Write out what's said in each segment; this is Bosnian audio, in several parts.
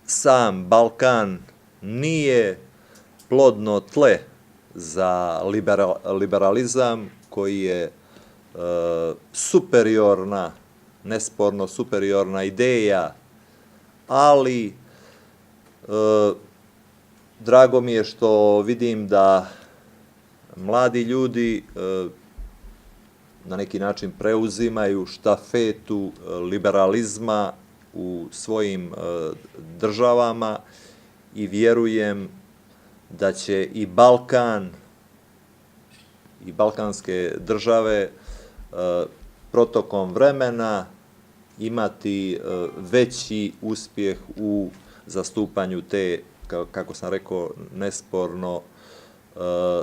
sam Balkan nije plodno tle za liberalizam koji je superiorna, nesporno superiorna ideja, ali drago mi je što vidim da mladi ljudi na neki način preuzimaju štafetu liberalizma u svojim državama i vjerujem da će i Balkan i balkanske države protokom vremena imati veći uspjeh u zastupanju te, kako sam rekao, nesporno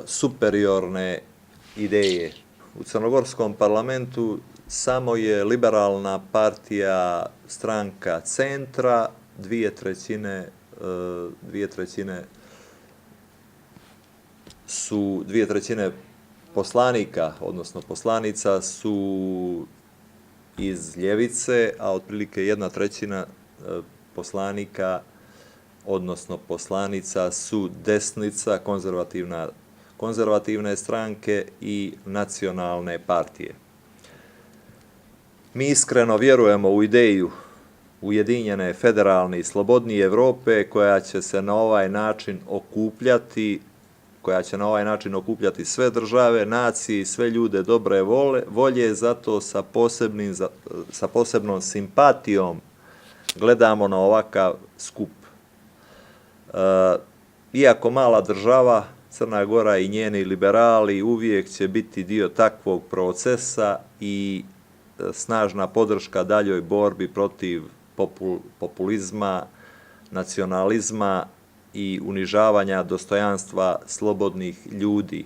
superiorne ideje. U crnogorskom parlamentu samo je liberalna partija stranka centra, dvije trećine poslanika, odnosno poslanica su iz ljevice, a otprilike 1/3 poslanika, odnosno poslanica su desnica, konzervativne stranke i nacionalne partije. Mi iskreno vjerujemo u ideju ujedinjene, federalne i slobodnije Evrope koja će na ovaj način okupljati sve države, nacije i sve ljude dobre volje, zato sa posebnom simpatijom gledamo na ovakav skup. Iako mala država, Crna Gora i njeni liberali uvijek će biti dio takvog procesa i snažna podrška daljoj borbi protiv populizma, nacionalizma i unižavanja dostojanstva slobodnih ljudi.